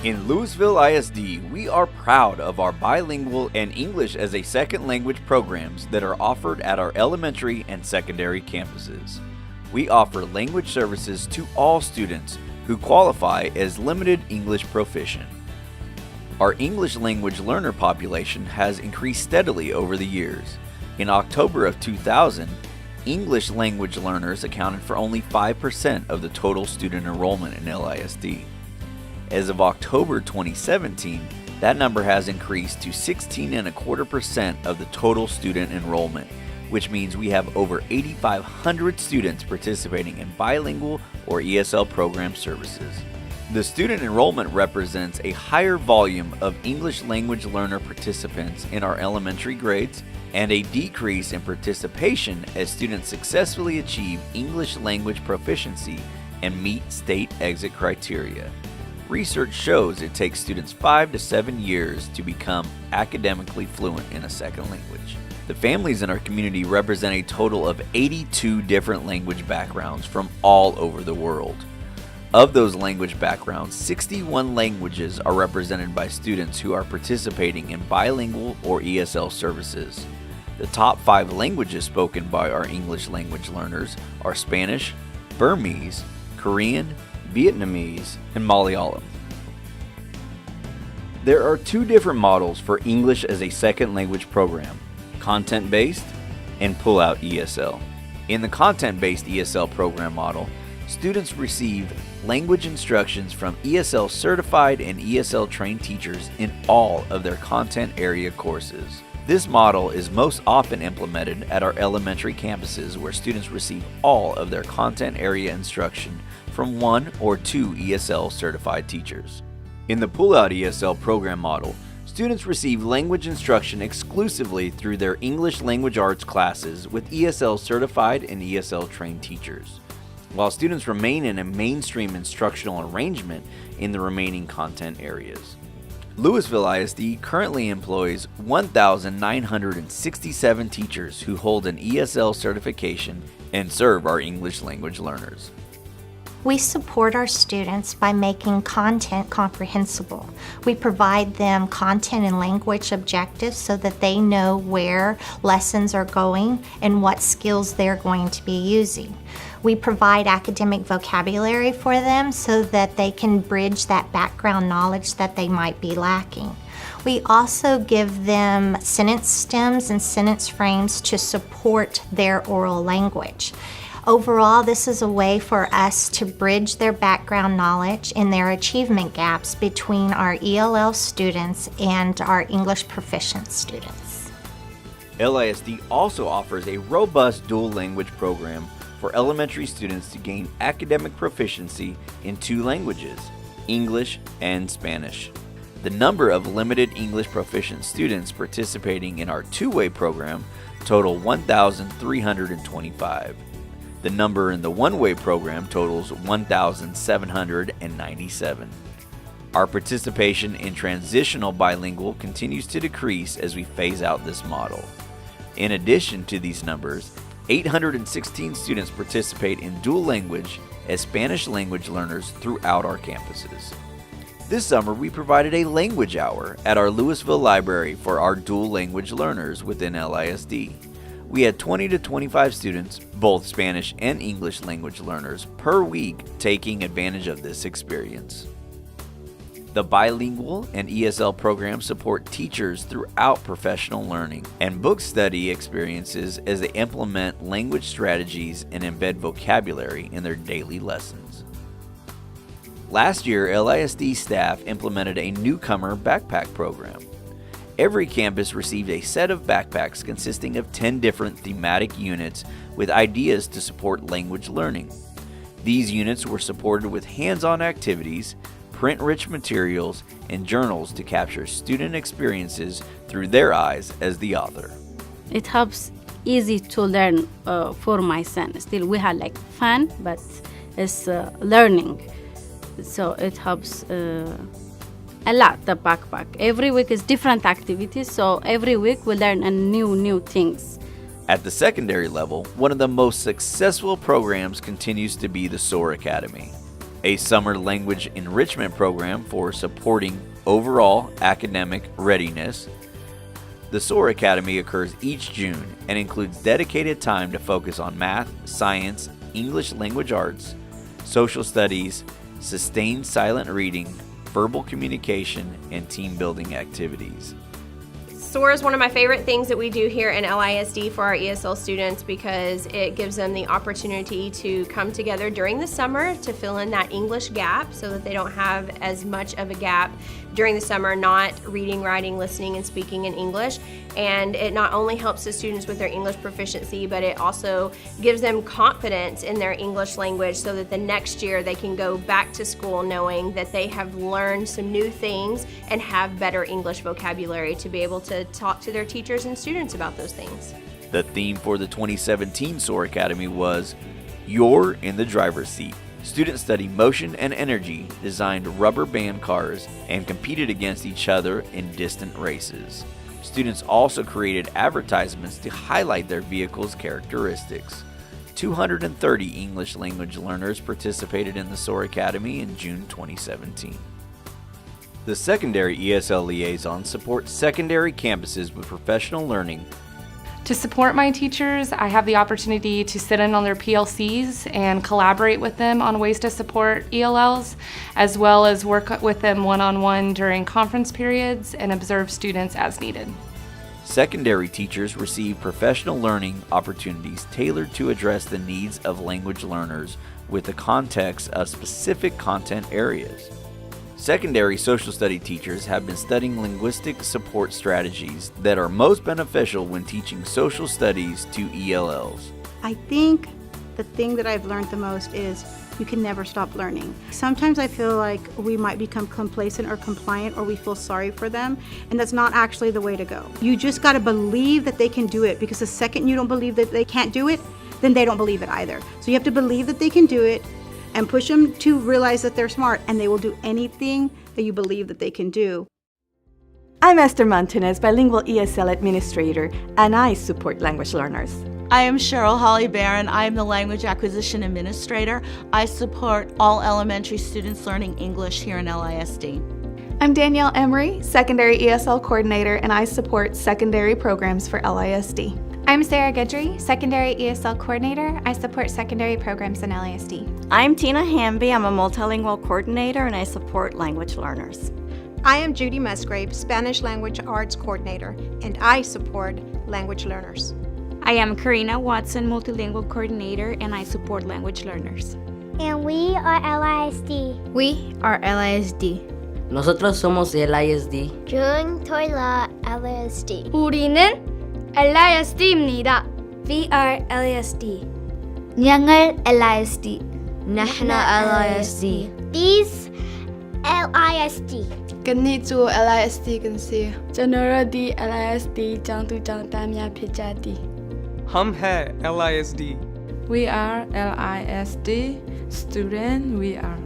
In Lewisville ISD, we are proud of our bilingual and English as a second language programs that are offered at our elementary and secondary campuses. We offer language services to all students who qualify as limited English proficient. Our English language learner population has increased steadily over the years. In October of 2000, English language learners accounted for only 5% of the total student enrollment in LISD. As of October 2017, that number has increased to 16.25% of the total student enrollment, which means we have over 8,500 students participating in bilingual or ESL program services. The student enrollment represents a higher volume of English language learner participants in our elementary grades and a decrease in participation as students successfully achieve English language proficiency and meet state exit criteria. Research shows it takes students 5 to 7 years to become academically fluent in a second language. The families in our community represent a total of 82 different language backgrounds from all over the world. Of those language backgrounds, 61 languages are represented by students who are participating in bilingual or ESL services. The top 5 languages spoken by our English language learners are Spanish, Burmese, Korean, Vietnamese, and Malayalam. There are 2 different models for English as a second language program, content-based and Pullout ESL. In the content-based ESL program model, students receive language instructions from ESL certified and ESL trained teachers in all of their content area courses. This model is most often implemented at our elementary campuses where students receive all of their content area instruction from 1 or 2 ESL certified teachers. In the Pullout ESL program model, students receive language instruction exclusively through their English language arts classes with ESL certified and ESL trained teachers, while students remain in a mainstream instructional arrangement in the remaining content areas. Lewisville ISD currently employs 1,967 teachers who hold an ESL certification and serve our English language learners. We support our students by making content comprehensible. We provide them content and language objectives so that they know where lessons are going and what skills they're going to be using. We provide academic vocabulary for them so that they can bridge that background knowledge that they might be lacking. We also give them sentence stems and sentence frames to support their oral language. Overall, this is a way for us to bridge their background knowledge and their achievement gaps between our ELL students and our English proficient students. LISD also offers a robust dual language program for elementary students to gain academic proficiency in 2 languages, English and Spanish. The number of limited English proficient students participating in our 2-way program total 1,325. The number in the 1-way program totals 1,797. Our participation in transitional bilingual continues to decrease as we phase out this model. In addition to these numbers, 816 students participate in dual language as Spanish language learners throughout our campuses. This summer, we provided a language hour at our Lewisville library for our dual language learners within LISD. We had 20 to 25 students, both Spanish and English language learners, per week taking advantage of this experience. The bilingual and ESL programs support teachers throughout professional learning and book study experiences as they implement language strategies and embed vocabulary in their daily lessons. Last year, LISD staff implemented a newcomer backpack program. Every campus received a set of backpacks consisting of 10 different thematic units with ideas to support language learning. These units were supported with hands-on activities, print-rich materials, and journals to capture student experiences through their eyes as the author. It helps easy to learn for my son. Still, we had like fun, but it's learning. So it helps a lot, the backpack. Every week is different activities, so every week we learn new things. At the secondary level, one of the most successful programs continues to be the Soar Academy. a summer language enrichment program for supporting overall academic readiness. The Soar Academy occurs each June and includes dedicated time to focus on math, science, English language arts, social studies, sustained silent reading, verbal communication, and team building activities. SOAR is one of my favorite things that we do here in LISD for our ESL students because it gives them the opportunity to come together during the summer to fill in that English gap so that they don't have as much of a gap during the summer not reading, writing, listening, and speaking in English. And it not only helps the students with their English proficiency, but it also gives them confidence in their English language so that the next year they can go back to school knowing that they have learned some new things and have better English vocabulary to be able to talk to their teachers and students about those things. The theme for the 2017 SOAR Academy was You're in the Driver's Seat. Students studied motion and energy, designed rubber band cars, and competed against each other in distant races. Students also created advertisements to highlight their vehicle's characteristics. 230 English language learners participated in the SOAR Academy in June 2017. The Secondary ESL Liaison supports secondary campuses with professional learning. To support my teachers, I have the opportunity to sit in on their PLCs and collaborate with them on ways to support ELLs, as well as work with them one-on-one during conference periods and observe students as needed. Secondary teachers receive professional learning opportunities tailored to address the needs of language learners with the context of specific content areas. Secondary social study teachers have been studying linguistic support strategies that are most beneficial when teaching social studies to ELLs. I think the thing that I've learned the most is you can never stop learning. Sometimes I feel like we might become complacent or compliant, or we feel sorry for them, and that's not actually the way to go. You just got to believe that they can do it, because the second you don't believe that they can't do it, then they don't believe it either. So you have to believe that they can do it and push them to realize that they're smart, and they will do anything that you believe that they can do. I'm Esther Montanez, Bilingual ESL Administrator, and I support language learners. I am Cheryl Holly Barron. I am the Language Acquisition Administrator. I support all elementary students learning English here in LISD. I'm Danielle Emery, Secondary ESL Coordinator, and I support secondary programs for LISD. I'm Sarah Guidry, Secondary ESL Coordinator. I support secondary programs in LISD. I'm Tina Hamby. I'm a multilingual coordinator and I support language learners. I am Judy Musgrave, Spanish Language Arts Coordinator, and I support language learners. I am Karina Watson, Multilingual Coordinator, and I support language learners. And we are LISD. We are LISD. Nosotros somos LISD. 저희는 LISD. 우리는 LISD입니다. We are LISD. ഞങ്ങൾ LISD. نحن LISD. These LISD. Ganito LISD Gansi. Janura di LISD Jantu Jantamya Pijati. Hum hai LISD. We are LISD. Student we are.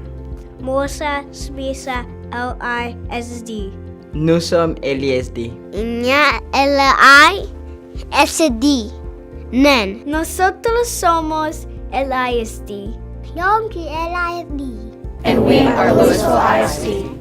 Mosa Smisa LISD. Nous sommes LISD. Inya LISD. Nen. Nosotros somos LISD. Yonki LISD. And we are Lewisville ISD.